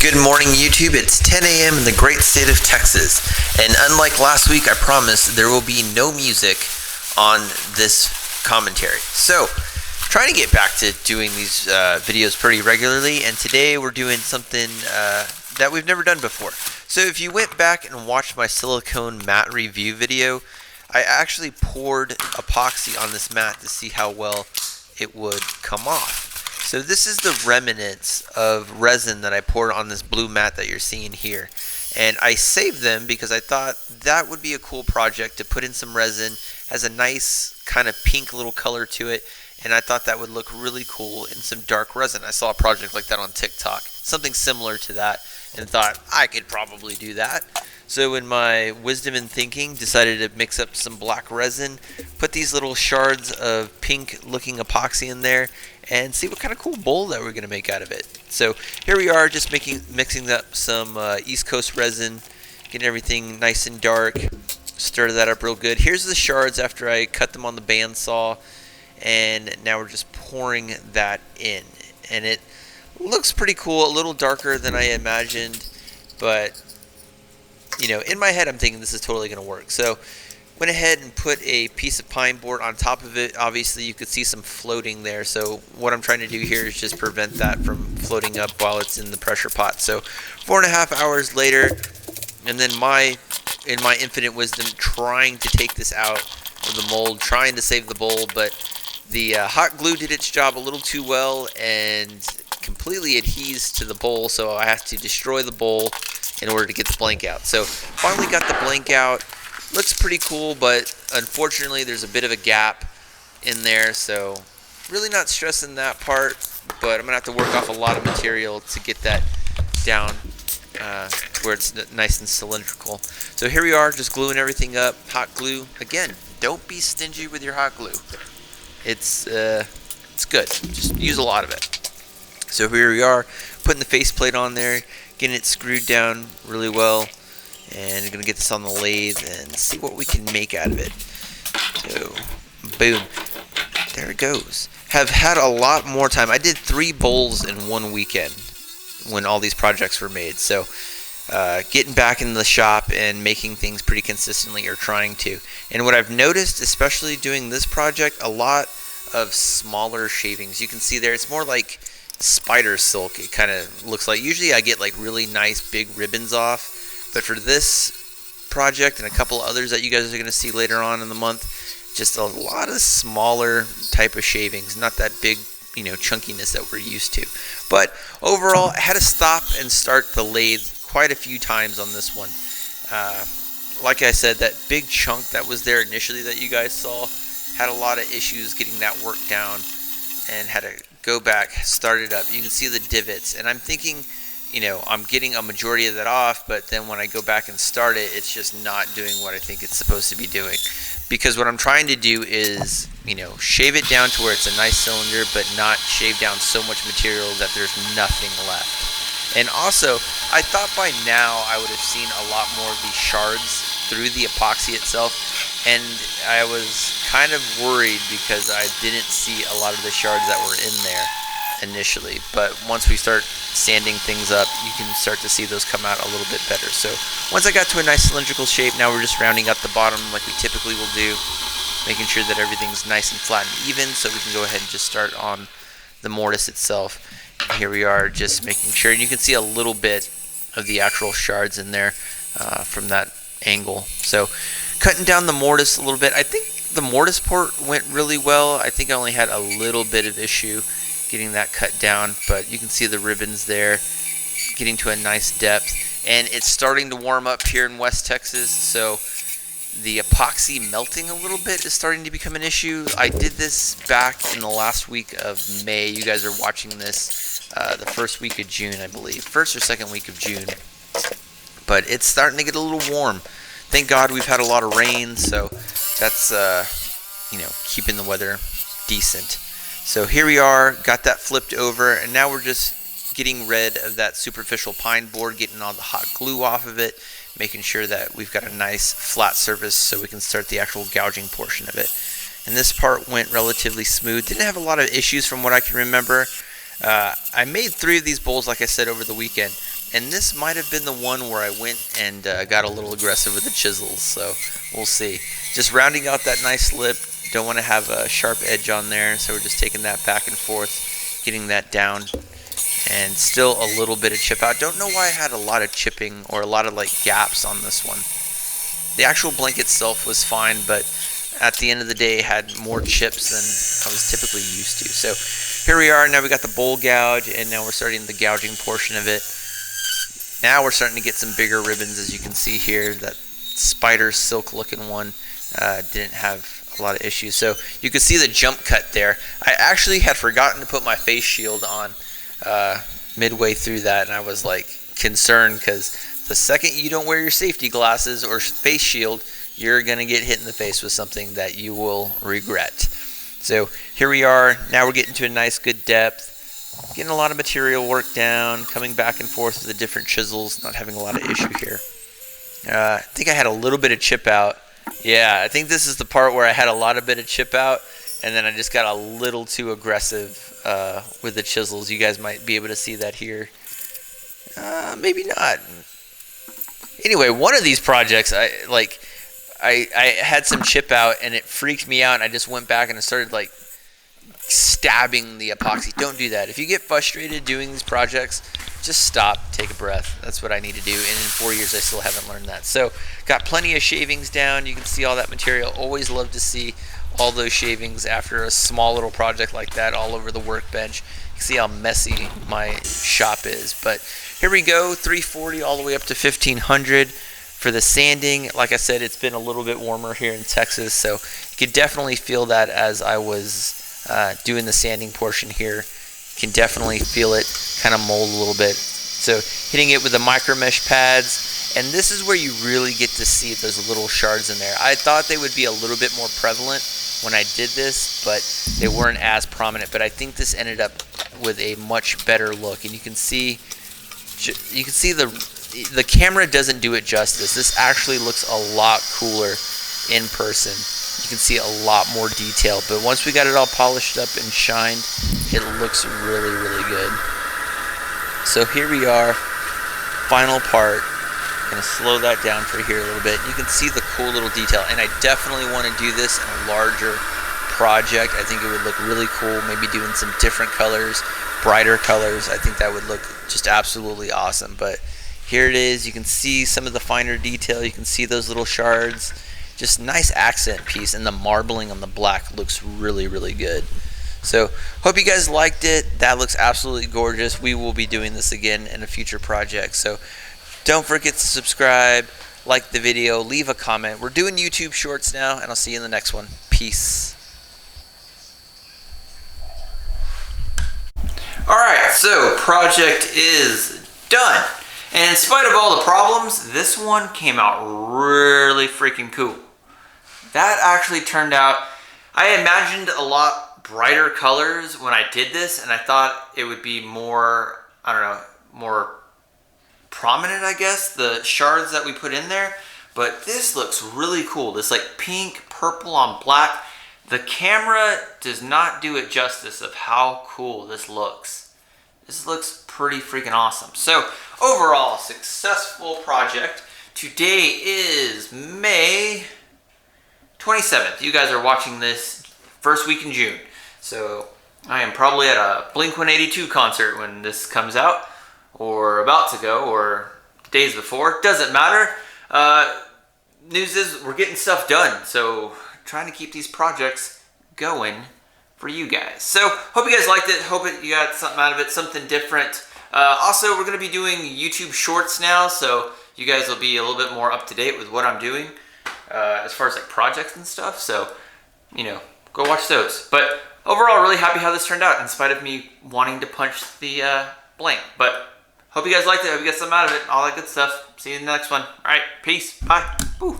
Good morning, YouTube. It's 10 a.m. in the great state of Texas. And unlike last week, I promise there will be no music on this commentary. So, trying to get back to doing these videos pretty regularly. And today we're doing something that we've never done before. So, if you went back and watched my silicone mat review video, I actually poured epoxy on this mat to see how well it would come off. So this is the remnants of resin that I poured on this blue mat that you're seeing here. And I saved them because I thought that would be a cool project to put in some resin. Has a nice kind of pink little color to it. And I thought that would look really cool in some dark resin. I saw a project like that on TikTok, something similar to that, and thought I could probably do that. So in my wisdom and thinking, decided to mix up some black resin, put these little shards of pink looking epoxy in there, and see what kind of cool bowl that we're going to make out of it. So here we are, just mixing up some East Coast resin, getting everything nice and dark, stir that up real good. Here's the shards after I cut them on the bandsaw, and now we're just pouring that in. And it looks pretty cool, a little darker than I imagined, but you know, in my head I'm thinking this is totally going to work. So went ahead and put a piece of pine board on top of it. Obviously you could see some floating there, so what I'm trying to do here is just prevent that from floating up while it's in the pressure pot. So 4.5 hours later, and then in my infinite wisdom, trying to take this out of the mold, trying to save the bowl, but the hot glue did its job a little too well and completely adheres to the bowl, so I have to destroy the bowl in order to get the blank out. So finally got the blank out. Looks pretty cool, but unfortunately there's a bit of a gap in there, so really not stressing that part, but I'm gonna have to work off a lot of material to get that down where it's nice and cylindrical. So here we are, just gluing everything up. Hot glue, again, don't be stingy with your hot glue. It's good, just use a lot of it. So here we are, putting the faceplate on there, getting it screwed down really well, and I'm going to get this on the lathe and see what we can make out of it. So, boom, there it goes. Have had a lot more time. I did 3 bowls in one weekend when all these projects were made. So, getting back in the shop and making things pretty consistently, or trying to. And what I've noticed, especially doing this project, a lot of smaller shavings. You can see there, it's more like spider silk. It kind of looks like. Usually I get like really nice big ribbons off. But for this project and a couple others that you guys are going to see later on in the month, just a lot of smaller type of shavings, not that big, you know, chunkiness that we're used to. But overall, I had to stop and start the lathe quite a few times on this one. Like I said, that big chunk that was there initially that you guys saw, had a lot of issues getting that work down and had to go back, start it up. You can see the divots, and I'm thinking, you know, I'm getting a majority of that off, but then when I go back and start it, it's just not doing what I think it's supposed to be doing. Because what I'm trying to do is, you know, shave it down to where it's a nice cylinder, but not shave down so much material that there's nothing left. And also, I thought by now I would have seen a lot more of these shards through the epoxy itself, and I was kind of worried because I didn't see a lot of the shards that were in there initially, but once we start sanding things up, you can start to see those come out a little bit better. So once I got to a nice cylindrical shape, now we're just rounding up the bottom like we typically will do, making sure that everything's nice and flat and even, so we can go ahead and just start on the mortise itself. And here we are, just making sure, and you can see a little bit of the actual shards in there from that angle. So cutting down the mortise a little bit. I think the mortise part went really well. I think I only had a little bit of issue getting that cut down, but you can see the ribbons there getting to a nice depth, and it's starting to warm up here in West Texas, so the epoxy melting a little bit is starting to become an issue. I did this back in the last week of May. You guys are watching this the first week of June, I believe, first or second week of June, but it's starting to get a little warm. Thank God we've had a lot of rain, so that's you know, keeping the weather decent. So here we are, got that flipped over, and now we're just getting rid of that superficial pine board, getting all the hot glue off of it, making sure that we've got a nice flat surface so we can start the actual gouging portion of it. And this part went relatively smooth. Didn't have a lot of issues from what I can remember. I made 3 of these bowls, like I said, over the weekend, and this might have been the one where I went and got a little aggressive with the chisels, so we'll see. Just rounding out that nice lip, don't want to have a sharp edge on there, so we're just taking that back and forth, getting that down, and still a little bit of chip out. Don't know why I had a lot of chipping or a lot of like gaps on this one. The actual blank itself was fine, but at the end of the day, it had more chips than I was typically used to. So here we are. Now we got the bowl gouge, and now we're starting the gouging portion of it. Now we're starting to get some bigger ribbons, as you can see here. That spider silk looking one didn't have a lot of issues. So you can see the jump cut there. I actually had forgotten to put my face shield on midway through that, and I was like concerned because the second you don't wear your safety glasses or face shield, you're going to get hit in the face with something that you will regret. So here we are. Now we're getting to a nice good depth, getting a lot of material work down, coming back and forth with the different chisels, not having a lot of issue here. I think I had a little bit of chip out. Yeah, I think this is the part where I had a lot of bit of chip out, and then I just got a little too aggressive with the chisels. You guys might be able to see that here. Maybe not. Anyway, one of these projects, I had some chip out, and it freaked me out, and I just went back and I started like stabbing the epoxy. Don't do that. If you get frustrated doing these projects, just stop, take a breath. That's what I need to do, and in 4 years I still haven't learned that. So got plenty of shavings down. You can see all that material. Always love to see all those shavings after a small little project like that all over the workbench. You can see how messy my shop is. But here we go, 340 all the way up to 1500 for the sanding. Like I said, it's been a little bit warmer here in Texas, so you could definitely feel that as I was doing the sanding portion here. You can definitely feel it kind of mold a little bit. So hitting it with the micro mesh pads, and this is where you really get to see those little shards in there. I thought they would be a little bit more prevalent when I did this, but they weren't as prominent. But I think this ended up with a much better look, and you can see the camera doesn't do it justice. This actually looks a lot cooler in person. You can see a lot more detail, but once we got it all polished up and shined, it looks really, really good. So here we are, final part. I'm gonna slow that down for here a little bit. You can see the cool little detail, and I definitely want to do this in a larger project. I think it would look really cool, maybe doing some different colors, brighter colors. I think that would look just absolutely awesome. But here it is. You can see some of the finer detail. You can see those little shards. Just nice accent piece, and the marbling on the black looks really, really good. So hope you guys liked it. That looks absolutely gorgeous. We will be doing this again in a future project. So don't forget to subscribe, like the video, leave a comment. We're doing YouTube shorts now, and I'll see you in the next one. Peace. Alright, so project is done. And in spite of all the problems, this one came out really freaking cool. That actually turned out, I imagined a lot brighter colors when I did this, and I thought it would be more, I don't know, more prominent, I guess, the shards that we put in there. But this looks really cool. This like pink, purple on black. The camera does not do it justice of how cool this looks. This looks pretty freaking awesome. So overall, successful project. Today is May 27th. You guys are watching this first week in June. So I am probably at a Blink-182 concert when this comes out, or about to go, or days before. Doesn't matter. News is we're getting stuff done. So trying to keep these projects going for you guys. So hope you guys liked it. Hope you got something out of it, something different. Also, we're going to be doing YouTube shorts now, so you guys will be a little bit more up to date with what I'm doing as far as like projects and stuff. So, you know, go watch those. But overall, really happy how this turned out, in spite of me wanting to punch the blank. But hope you guys liked it. Hope you got something out of it. All that good stuff. See you in the next one. All right, peace. Bye. Woo.